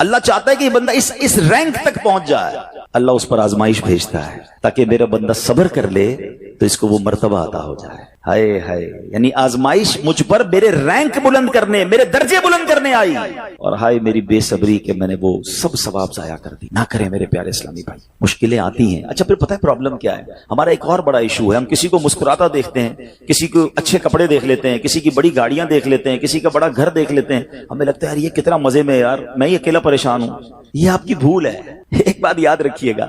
اللہ چاہتا ہے کہ یہ بندہ اس رینک تک پہنچ جائے، اللہ اس پر آزمائش بھیجتا ہے تاکہ میرا بندہ صبر کر لے تو اس کو وہ مرتبہ عطا ہو جائے۔ ہائے ہائے، یعنی آزمائش مجھ پر میرے رینک بلند کرنے، میرے درجے بلند کرنے آئی، اور ہائے میری بے صبری کہ میں نے وہ سب ثواب ضائع کر دی۔ نہ کریں میرے پیارے اسلامی بھائی، مشکلیں آتی ہیں۔ اچھا پھر پتہ ہے پرابلم کیا ہے؟ ہمارا ایک اور بڑا ایشو ہے، ہم کسی کو مسکراتا دیکھتے ہیں، کسی کو اچھے کپڑے دیکھ لیتے ہیں، کسی کی بڑی گاڑیاں دیکھ لیتے ہیں، کسی کا بڑا گھر دیکھ لیتے ہیں، ہمیں لگتا ہے یار یہ کتنا مزے میں ہے یار، میں ہی اکیلا پریشان ہوں۔ یہ آپ کی بھول ہے۔ ایک بات یاد رکھیے گا،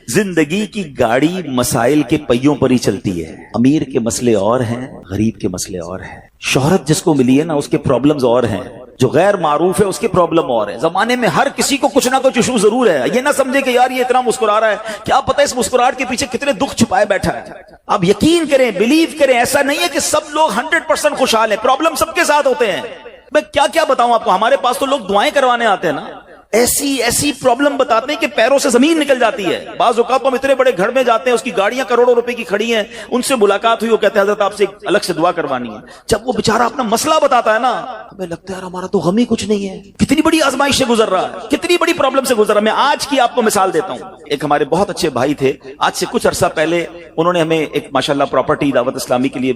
زندگی کی گاڑی مسائل کے پہیوں پر ہی چلتی ہے۔ امیر کے مسئلے اور ہیں، غریب کے مسئلے اور ہیں۔ شہرت جس کو ملی ہے نا، اس کے پرابلمز اور ہیں، جو غیر معروف ہے اس کے پرابلم اور ہے۔ زمانے میں ہر کسی کو کچھ نہ کچھ ایشو ضرور ہے۔ یہ نہ سمجھے کہ یار یہ اتنا مسکرا رہا ہے، کیا پتہ اس مسکراہٹ کے پیچھے کتنے دکھ چھپائے بیٹھا ہے۔ آپ یقین کریں، بلیو کریں، ایسا نہیں ہے کہ سب لوگ 100% خوشحال ہیں، پرابلم سب کے ساتھ ہوتے ہیں۔ میں کیا بتاؤں آپ کو، ہمارے پاس تو لوگ دعائیں کروانے آتے ہیں نا، ایسی پرابلم بتاتے ہیں کہ پیروں سے زمین نکل جاتی ہے۔ بعض اوقات ہم اتنے بڑے گھر میں جاتے ہیں، اس کی گاڑیاں کروڑوں روپے کی کھڑی ہیں، ان سے ملاقات ہوئی، وہ کہتے ہیں حضرت آپ سے الگ سے دعا کروانی ہے۔ جب وہ بیچارہ اپنا مسئلہ بتاتا ہے نا، ہمیں لگتا ہے یار ہمارا تو غم ہی کچھ نہیں ہے، کتنی بڑی آزمائش سے گزر رہا ہے، کتنی بڑی پرابلم سے گزر رہا ہے۔ میں آج کی آپ کو مثال دیتا ہوں۔ ایک ہمارے بہت اچھے بھائی تھے، آج سے کچھ عرصہ پہلے انہوں نے ہمیں ایک ماشاءاللہ پراپرٹی دعوت اسلامی کے لیے،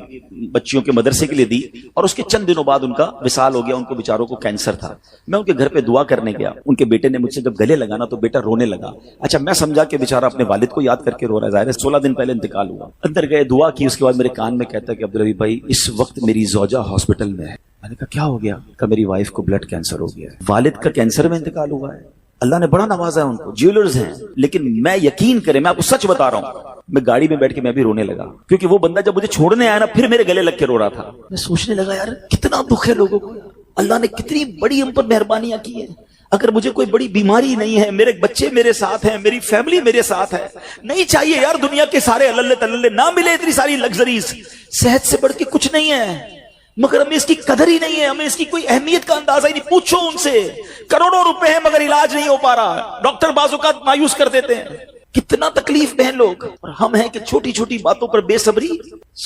بچیوں کے مدرسے کے لیے دی، اور اس کے چند دنوں بعد ان کا وصال ہو گیا۔ ان کو بیچاروں کو کینسر تھا۔ میں ان کے گھر پہ دعا کرنے گیا، ان کے بیٹے نے مجھ سے جب گلے لگانا تو بیٹا رونے لگا۔ اچھا میں سمجھا کہ بیچارہ اپنے والد کو یاد کر کے رو رہا ہے، ظاہر ہے 16 دن پہلے انتقال ہوا۔ اندر گئے، دعا کی، اس کے بعد میرے کان میں کہتا ہے کہ عبدالحبیب بھائی اس وقت میری زوجہ ہاسپٹل میں ہے۔ میں نے کہا کیا ہو گیا؟ کہ میری وائف کو بلڈ کینسر ہو گیا ہے۔ والد کا کینسر میں انتقال ہوا ہے، اللہ نے بڑا نوازا ہے ان کو، جیولرز ہیں، لیکن میں یقین کریں، میں آپ کو سچ بتا رہا ہوں، میں گاڑی میں بیٹھ کے میں بھی رونے لگا، کیونکہ وہ بندہ جب مجھے چھوڑنے آیا نا پھر میرے گلے لگ کے رو رہا تھا۔ میں سوچنے لگا یار کتنا دکھ ہے لوگوں کو، اللہ نے کتنی بڑی ہم پر مہربانیاں کی ہیں۔ اگر مجھے کوئی بڑی بیماری نہیں ہے، میرے بچے میرے ساتھ ہیں، میری فیملی میرے ساتھ ہے، نہیں چاہیے یار دنیا کے سارے اللہ تللے، نہ ملے اتنی ساری لگژریز، صحت سے بڑھ کے کچھ نہیں ہے، مگر ہمیں اس کی قدر ہی نہیں ہے، ہمیں اس کی کوئی اہمیت کا اندازہ ہی نہیں۔ پوچھو ان سے، کروڑوں روپے ہیں مگر علاج نہیں ہو پا رہا، ڈاکٹر بعض اوقات مایوس کر دیتے ہیں۔ کتنا تکلیف میں ہیں لوگ، اور ہم ہیں کہ چھوٹی چھوٹی باتوں پر بے صبری۔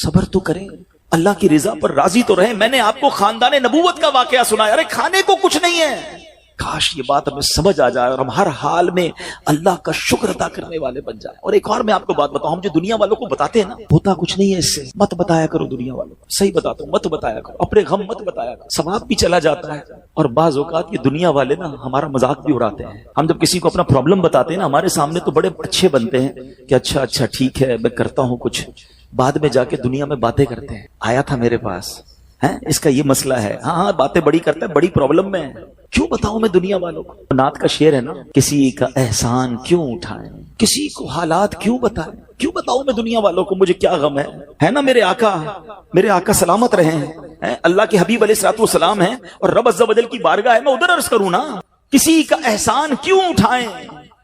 صبر تو کریں، اللہ کی رضا پر راضی تو رہیں۔ میں نے آپ کو خاندان نبوت کا واقعہ سنایا، ارے کھانے کو کچھ نہیں ہے، کاش یہ بات ہمیں سمجھ آ جائے اور ہم ہر حال میں اللہ کا شکر ادا کرنے والے بن جائیں۔ اور ایک اور میں آپ کو بات بتاؤں، ہم جو دنیا والوں کو بتاتے ہیں نا، ہوتا کچھ نہیں ہے اس سے، مت بتایا کرو دنیا والوں کو، صحیح بتاتا ہوں، مت بتایا کرو، اپنے غم مت بتایا کرو، ثواب بھی چلا جاتا ہے۔ اور بعض اوقات یہ دنیا والے نا ہمارا مذاق بھی اڑاتے ہیں۔ ہم جب کسی کو اپنا پرابلم بتاتے ہیں نا، ہمارے سامنے تو بڑے اچھے بنتے ہیں کہ اچھا ٹھیک ہے میں کرتا ہوں کچھ، بعد میں جا کے دنیا میں باتیں کرتے ہیں، آیا تھا میرے پاس ہے، اس کا یہ مسئلہ ہے، ہاں باتیں بڑی کرتا ہے، بڑی پرابلم میں ہے۔ کیوں بتاؤں میں دنیا والوں کو؟ نعت کا شعر ہے نا، کسی کا احسان کیوں اٹھائیں، کسی کو حالات کیوں بتائیں، کیوں بتاؤں میں دنیا والوں کو مجھے کیا غم ہے نا؟ میرے آقا سلامت رہے ہیں، اللہ کے حبیب علیہ الصلوۃ والسلام ہیں، اور رب عز و جل کی بارگاہ ہے، میں ادھر عرض کروں نا، کسی کا احسان کیوں اٹھائیں،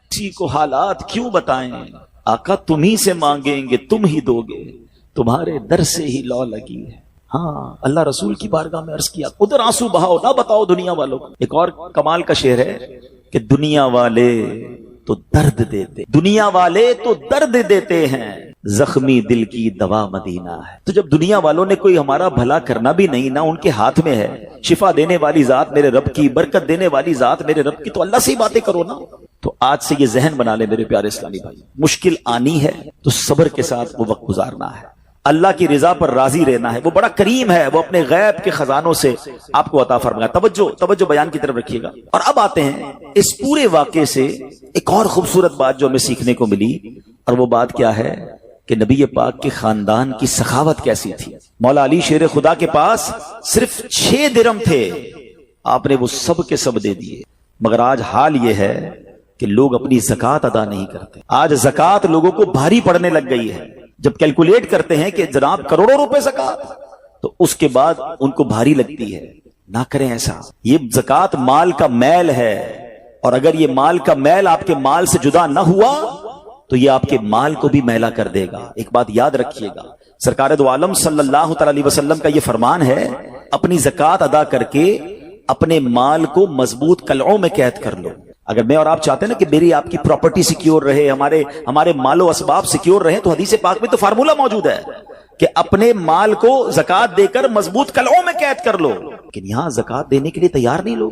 کسی کو حالات کیوں بتائیں، آقا تم ہی سے مانگیں گے تم ہی دو گے، تمہارے در سے ہی لو لگی ہے۔ ہاں اللہ رسول کی بارگاہ میں عرض کیا، ادھر آنسو بہاؤ، نہ بتاؤ دنیا والوں کو۔ ایک اور کمال کا شعر ہے کہ دنیا والے تو درد دیتے، دنیا والے تو درد دیتے ہیں، زخمی دل کی دوا مدینہ ہے۔ تو جب دنیا والوں نے کوئی ہمارا بھلا کرنا بھی نہیں، نہ ان کے ہاتھ میں ہے، شفا دینے والی ذات میرے رب کی، برکت دینے والی ذات میرے رب کی، تو اللہ سے ہی باتیں کرو نا۔ تو آج سے یہ ذہن بنا لے میرے پیارے اسلامی بھائی، مشکل آنی ہے تو صبر کے ساتھ وہ وقت گزارنا ہے، اللہ کی رضا پر راضی رہنا ہے۔ وہ بڑا کریم ہے، وہ اپنے غیب کے خزانوں سے آپ کو عطا فرمائے۔ توجہ بیان کی طرف رکھیے گا۔ اور اب آتے ہیں اس پورے واقعے سے ایک اور خوبصورت بات جو ہمیں سیکھنے کو ملی، اور وہ بات کیا ہے کہ نبی پاک کے خاندان کی سخاوت کیسی تھی۔ مولا علی شیر خدا کے پاس صرف 6 درہم تھے، آپ نے وہ سب کے سب دے دیے۔ مگر آج حال یہ ہے کہ لوگ اپنی زکوٰۃ ادا نہیں کرتے۔ آج زکوٰۃ لوگوں کو بھاری پڑنے لگ گئی ہے۔ جب کیلکولیٹ کرتے ہیں کہ جناب کروڑوں روپے زکوٰۃ، تو اس کے بعد ان کو بھاری لگتی ہے۔ نہ کریں ایسا، یہ زکوٰۃ مال کا میل ہے، اور اگر یہ مال کا میل آپ کے مال سے جدا نہ ہوا تو یہ آپ کے مال کو بھی میلا کر دے گا۔ ایک بات یاد رکھیے گا، سرکار دو عالم صلی اللہ تعالی علیہ وسلم کا یہ فرمان ہے، اپنی زکوٰۃ ادا کر کے اپنے مال کو مضبوط قلعوں میں قید کر لو۔ اگر میں اور آپ چاہتے ہیں نا کہ میری آپ کی پراپرٹی سیکیور رہے، ہمارے مال و اسباب سیکیور رہیں، تو حدیث پاک میں تو فارمولہ موجود ہے کہ اپنے مال کو زکوٰۃ دے کر مضبوط قلعوں میں قید کر لو۔ لیکن یہاں زکوٰۃ دینے کے لیے تیار نہیں لوگ،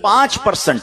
5%।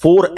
4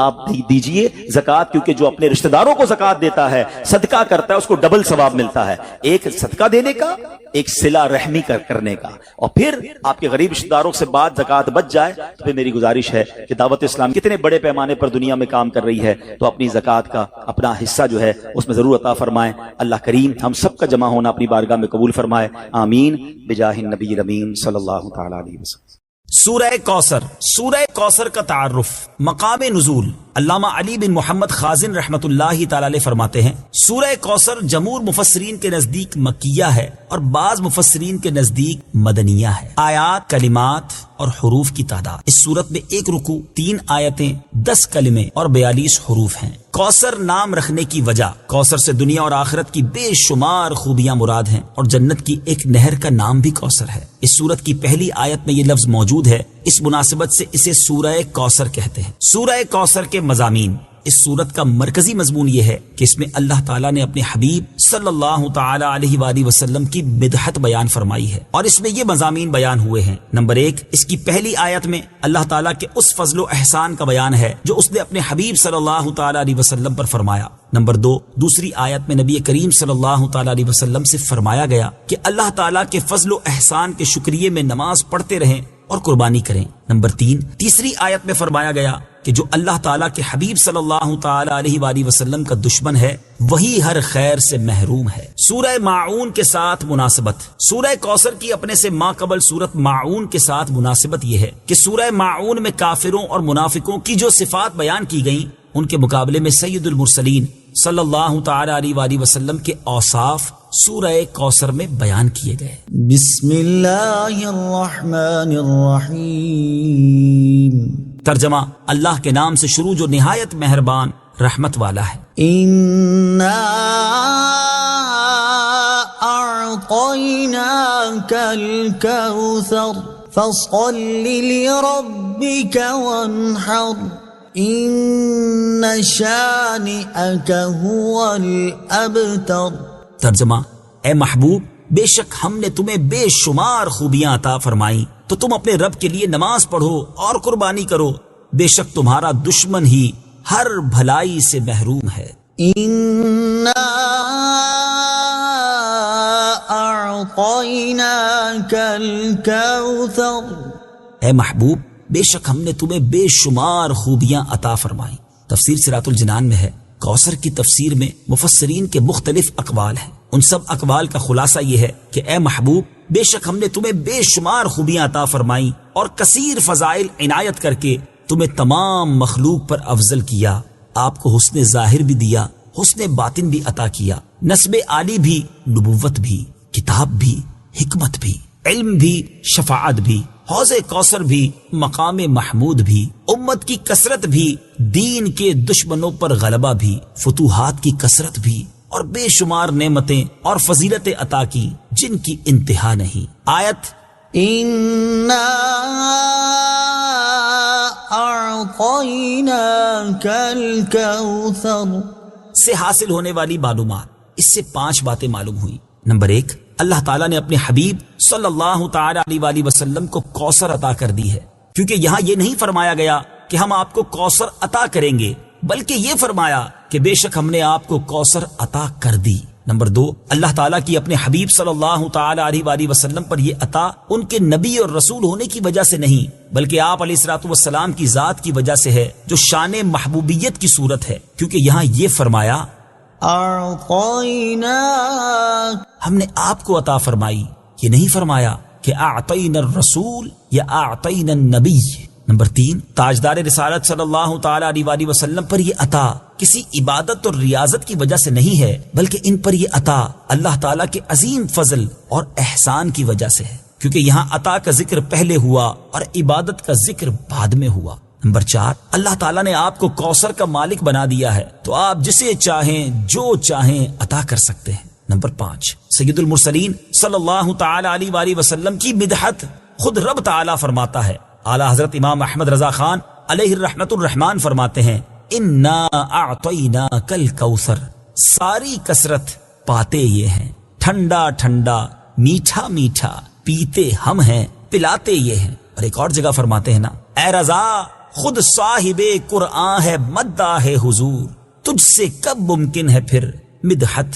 آپ دیجئے زکات، کیونکہ جو اپنے رشتہ داروں کو زکات دیتا ہے، صدقہ کرتا ہے، اس کو ڈبل ثواب ملتا ہے، ایک صدقہ دینے کا، ایک صلہ رحمی کرنے کا۔ اور پھر آپ کے غریب رشتہ داروں سے بعد زکات بچ جائے تو پھر میری گزارش ہے کہ دعوت اسلام کتنے بڑے پیمانے پر دنیا میں کام کر رہی ہے، تو اپنی زکات کا اپنا حصہ جو ہے اس میں ضرور عطا فرمائیں۔ اللہ کریم ہم سب کا جمع ہونا اپنی بارگاہ میں قبول فرمائے، آمین بجاہ النبی الامین صلی اللہ تعالی علیہ وسلم۔ سورہ کوثر۔ سورہ کوثر کا تعارف، مقام نزول۔ علامہ علی بن محمد خازن رحمت اللہ تعالی علیہ فرماتے ہیں سورہ کوثر جمہور مفسرین کے نزدیک مکیہ ہے اور بعض مفسرین کے نزدیک مدنیہ ہے۔ آیات، کلمات اور حروف کی تعداد، اس سورت میں 1 رکوع، 3 آیتیں، 10 کلمے اور 42 حروف ہیں۔ کوثر نام رکھنے کی وجہ، کوثر سے دنیا اور آخرت کی بے شمار خوبیاں مراد ہیں اور جنت کی ایک نہر کا نام بھی کوثر ہے۔ اس سورت کی پہلی آیت میں یہ لفظ موجود ہے، اس مناسبت سے اسے سورہ کوثر کہتے ہیں۔ سورہ کوثر کے مضامین، اس سورت کا مرکزی مضمون یہ ہے کہ اس میں اللہ تعالیٰ نے اپنے حبیب صلی اللہ تعالی علیہ وآلہ وسلم کی مدحت بیان فرمائی ہے، اور اس میں یہ مضامین بیان ہوئے ہیں۔ نمبر 1، اس کی پہلی آیت میں اللہ تعالیٰ کے اس فضل و احسان کا بیان ہے جو اس نے اپنے حبیب صلی اللہ تعالی علیہ وسلم پر فرمایا۔ نمبر 2، دوسری آیت میں نبی کریم صلی اللہ تعالی علیہ وسلم سے فرمایا گیا کہ اللہ تعالیٰ کے فضل و احسان کے شکریے میں نماز پڑھتے رہیں اور قربانی کریں۔ نمبر 3، تیسری آیت میں فرمایا گیا کہ جو اللہ تعالیٰ کے حبیب صلی اللہ تعالی علیہ وآلہ وسلم کا دشمن ہے وہی ہر خیر سے محروم ہے۔ سورہ ماعون کے ساتھ مناسبت، سورہ کوثر کی اپنے سے ما قبل سورت ماعون کے ساتھ مناسبت یہ ہے کہ سورہ ماعون میں کافروں اور منافقوں کی جو صفات بیان کی گئیں ان کے مقابلے میں سید المرسلین صلی اللہ تعالی علیہ وآلہ وسلم کے اوصاف سورہ کوثر میں بیان کیے گئے۔ بسم اللہ الرحمن الرحیم۔ ترجمہ، اللہ کے نام سے شروع جو نہایت مہربان رحمت والا ہے۔ اِنَّا أَعْطَيْنَاكَ الْكَوْثَرَ فَصَلِّ لِرَبِّكَ وَانْحَرْ إِنَّ شَانِئَكَ هُوَ الْأَبْتَرُ۔ ترجمہ، اے محبوب، بے شک ہم نے تمہیں بے شمار خوبیاں عطا فرمائیں تو تم اپنے رب کے لیے نماز پڑھو اور قربانی کرو، بے شک تمہارا دشمن ہی ہر بھلائی سے محروم ہے۔ اِنَّا أَعْطَيْنَاكَ الْكَوْثَرَ۔ اے محبوب، بے شک ہم نے تمہیں بے شمار خوبیاں عطا فرمائیں۔ تفسیر صراط الجنان میں ہے، کوثر کی تفسیر میں مفسرین کے مختلف اقوال ہیں، ان سب اقوال کا خلاصہ یہ ہے کہ اے محبوب، بے شک ہم نے تمہیں بے شمار خوبیاں عطا فرمائیں اور کثیر فضائل عنایت کر کے تمہیں تمام مخلوق پر افضل کیا، آپ کو حسن ظاہر بھی دیا، حسن باطن بھی عطا کیا، نسب عالی بھی، نبوت بھی، کتاب بھی، حکمت بھی، علم بھی، شفاعت بھی، حوض کوثر بھی، مقام محمود بھی، امت کی کثرت بھی، دین کے دشمنوں پر غلبہ بھی، فتوحات کی کثرت بھی، اور بے شمار نعمتیں اور فضیلتیں عطا کی جن کی انتہا نہیں۔ آیت اِنَّا أَعْطَيْنَاكَ الْكَوْثَرَ سے حاصل ہونے والی معلومات، اس سے 5 باتیں معلوم ہوئی۔ نمبر 1، اللہ تعالیٰ نے اپنے حبیب صلی اللہ تعالی علیہ وآلہ وسلم کو کوثر عطا کر دی ہے، کیونکہ یہاں یہ نہیں فرمایا گیا کہ ہم آپ کو کوثر عطا کریں گے، بلکہ یہ فرمایا کہ بے شک ہم نے آپ کو کوثر عطا کر دی۔ نمبر 2، اللہ تعالیٰ کی اپنے حبیب صلی اللہ تعالی علیہ وآلہ وسلم پر یہ عطا ان کے نبی اور رسول ہونے کی وجہ سے نہیں، بلکہ آپ علیہ الصلوۃ والسلام کی ذات کی وجہ سے ہے، جو شان محبوبیت کی صورت ہے، کیونکہ یہاں یہ فرمایا أَعْطَيْنَاكَ، ہم نے آپ کو عطا فرمائی، یہ نہیں فرمایا کہ اعطینا الرسول یا اعطینا النبی۔ نمبر 3، تاجدار رسالت صلی اللہ تعالی علیہ وآلہ وسلم پر یہ عطا کسی عبادت اور ریاضت کی وجہ سے نہیں ہے، بلکہ ان پر یہ عطا اللہ تعالیٰ کے عظیم فضل اور احسان کی وجہ سے ہے، کیونکہ یہاں عطا کا ذکر پہلے ہوا اور عبادت کا ذکر بعد میں ہوا۔ نمبر 4، اللہ تعالیٰ نے آپ کو کوثر کا مالک بنا دیا ہے تو آپ جسے چاہیں جو چاہیں عطا کر سکتے ہیں۔ نمبر 5، سید المرسلین صلی اللہ تعالی علیہ وآلہ وسلم کی مدحت خود رب تعالیٰ فرماتا ہے۔ اعلیٰ حضرت امام احمد رضا خان علیہ الرحمت الرحمان فرماتے ہیں، انا اعطیناک الکوثر، ساری کثرت پاتے یہ ہیں، ٹھنڈا ٹھنڈا، میٹھا میٹھا، پیتے ہم ہیں، پلاتے یہ ہیں۔ اور ایک اور جگہ فرماتے ہیں نا، اے رضا خود صاحب قرآن ہے مداح ہے حضور، تجھ سے کب ممکن ہے پھر مدحت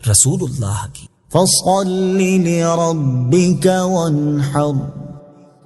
رسول اللہ کی۔ فصل لربك وانحر،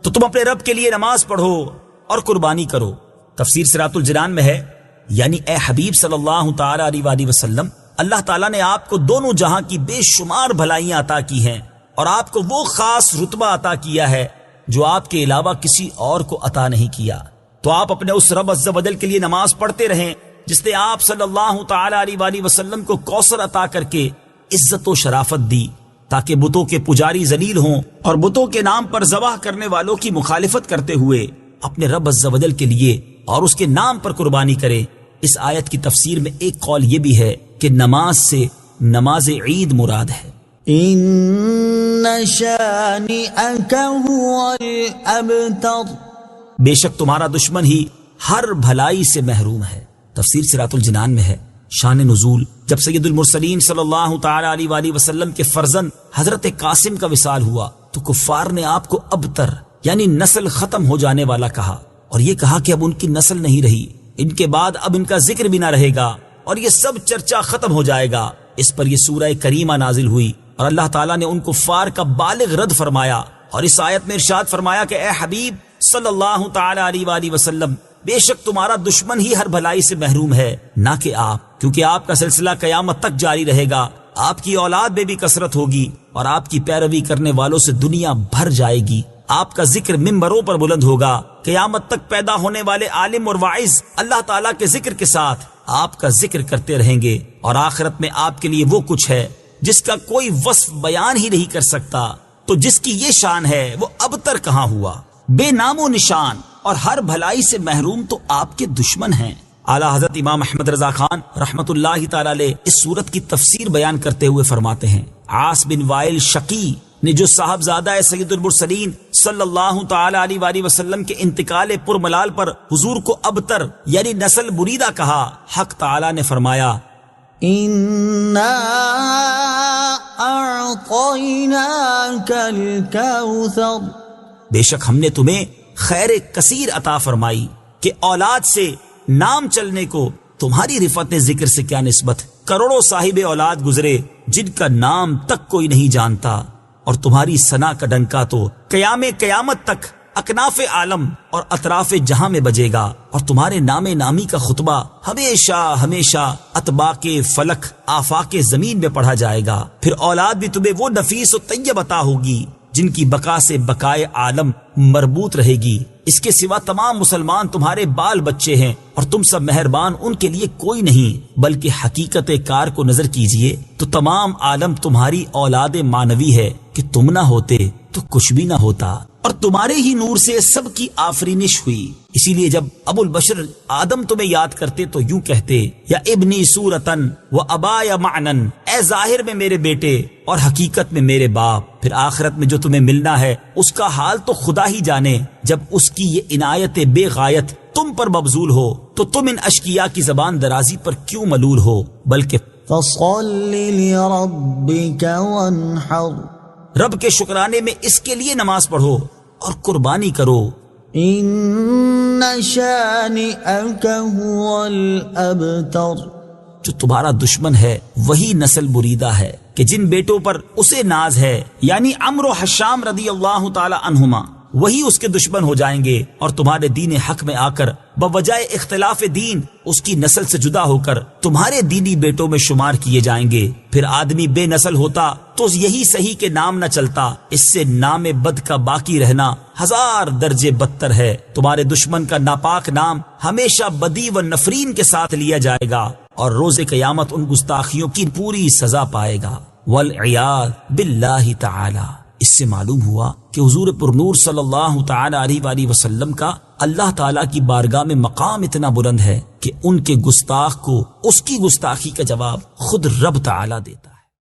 تو تم اپنے رب کے لیے نماز پڑھو اور قربانی کرو۔ تفسیر صراط الجنان میں ہے، یعنی اے حبیب صلی اللہ تعالی علیہ وآلہ وسلم، اللہ تعالیٰ نے آپ کو دونوں جہاں کی بے شمار بھلائیاں عطا کی ہیں اور آپ کو وہ خاص رتبہ عطا کیا ہے جو آپ کے علاوہ کسی اور کو عطا نہیں کیا۔ تو آپ اپنے اس رب عز و جل کے لیے نماز پڑھتے رہیں جس نے آپ صلی اللہ تعالی علیہ وآلہ وسلم کو کوثر عطا کر کے عزت و شرافت دی، تاکہ بتوں کے پجاری ذلیل ہوں اور بتوں کے نام پر ذبح کرنے والوں کی مخالفت کرتے ہوئے اپنے رب عز و جل کے لیے اور اس کے نام پر قربانی کرے۔ اس آیت کی تفسیر میں ایک قول یہ بھی ہے کہ نماز سے نماز عید مراد ہے۔ ان شانئك هو الابتر، بے شک تمہارا دشمن ہی ہر بھلائی سے محروم ہے۔ تفسیر صراط الجنان میں ہے۔ شان نزول، جب سید المرسلین صلی اللہ تعالی علیہ وآلہ وسلم کے فرزند حضرت قاسم کا وصال ہوا تو کفار نے آپ کو ابتر یعنی نسل ختم ہو جانے والا کہا، اور یہ کہا کہ اب ان کی نسل نہیں رہی، ان کے بعد اب ان کا ذکر بھی نہ رہے گا اور یہ سب چرچا ختم ہو جائے گا۔ اس پر یہ سورہ کریمہ نازل ہوئی اور اللہ تعالیٰ نے ان کفار کا بالغ رد فرمایا، اور اس آیت میں ارشاد فرمایا کہ اے حبیب صلی اللہ تعالی علیہ وآلہ وسلم، بے شک تمہارا دشمن ہی ہر بھلائی سے محروم ہے، نہ کہ آپ، کیونکہ آپ کا سلسلہ قیامت تک جاری رہے گا، آپ کی اولاد میں بھی کثرت ہوگی اور آپ کی پیروی کرنے والوں سے دنیا بھر جائے گی۔ آپ کا ذکر ممبروں پر بلند ہوگا، قیامت تک پیدا ہونے والے عالم اور واعظ اللہ تعالیٰ کے ذکر کے ساتھ آپ کا ذکر کرتے رہیں گے، اور آخرت میں آپ کے لیے وہ کچھ ہے جس کا کوئی وصف بیان ہی نہیں کر سکتا۔ تو جس کی یہ شان ہے وہ ابتر کہاں ہوا، بے نام و نشان اور ہر بھلائی سے محروم تو آپ کے دشمن ہیں۔ اعلیٰ حضرت امام احمد رضا خان رحمت اللہ تعالی علیہ اس صورت کی تفسیر بیان کرتے ہوئے فرماتے ہیں، عاص بن وائل شقی نے جو صاحبزادہ سید المرسلین صلی اللہ تعالی علیہ وآلہ وسلم کے انتقال پرملال پر حضور کو ابتر یعنی نسل بریدہ کہا، حق تعالی نے فرمایا انا اعطیناک الکوثر، بے شک ہم نے تمہیں خیر کثیر عطا فرمائی کہ اولاد سے نام چلنے کو تمہاری رفعت ذکر سے کیا نسبت، کروڑوں صاحب اولاد گزرے جن کا نام تک کوئی نہیں جانتا، اور تمہاری ثنا کا ڈنکا تو قیامت تک اکناف عالم اور اطراف جہاں میں بجے گا، اور تمہارے نام نامی کا خطبہ ہمیشہ ہمیشہ اطباق فلک آفاق زمین میں پڑھا جائے گا۔ پھر اولاد بھی تمہیں وہ نفیس و طیب عطا ہوگی جن کی بقا سے بقائے عالم مربوط رہے گی۔ اس کے سوا تمام مسلمان تمہارے بال بچے ہیں، اور تم سب مہربان ان کے لیے کوئی نہیں، بلکہ حقیقت کار کو نظر کیجئے تو تمام عالم تمہاری اولاد مانوی ہے کہ تم نہ ہوتے تو کچھ بھی نہ ہوتا، اور تمہارے ہی نور سے سب کی آفرینش ہوئی۔ اسی لیے جب ابو البشر آدم تمہیں یاد کرتے تو یوں کہتے، یا ابنی صورتن و ابایا معنن، اے ظاہر میں میرے بیٹے اور حقیقت میں میرے باپ۔ پھر آخرت میں جو تمہیں ملنا ہے اس کا حال تو خدا ہی جانے، جب اس کی یہ عنایت بے غایت تم پر مبذول ہو تو تم ان اشقیاء کی زبان درازی پر کیوں ملول ہو، بلکہ فصل لربك وانحر، رب کے شکرانے میں اس کے لیے نماز پڑھو اور قربانی کرو۔ ان شانئك هو الابتر، جو تمہارا دشمن ہے وہی نسل بریدہ ہے کہ جن بیٹوں پر اسے ناز ہے، یعنی عمرو و حشام رضی اللہ تعالی عنہما، وہی اس کے دشمن ہو جائیں گے، اور تمہارے دین حق میں آ کر بوجہ اختلاف دین اس کی نسل سے جدا ہو کر تمہارے دینی بیٹوں میں شمار کیے جائیں گے۔ پھر آدمی بے نسل ہوتا تو یہی صحیح کہ نام نہ چلتا، اس سے نام بد کا باقی رہنا 1000 درجے بدتر ہے۔ تمہارے دشمن کا ناپاک نام ہمیشہ بدی و نفرین کے ساتھ لیا جائے گا، اور روز قیامت ان گستاخیوں کی پوری سزا پائے گا، والعیاذ باللہ تعالی۔ اس سے معلوم ہوا کہ حضور پرنور صلی اللہ تعالی علیہ وآلہ وسلم کا اللہ تعالیٰ کی بارگاہ میں مقام اتنا بلند ہے کہ ان کے گستاخ کو اس کی گستاخی کا جواب خود رب تعالیٰ دیتا ہے۔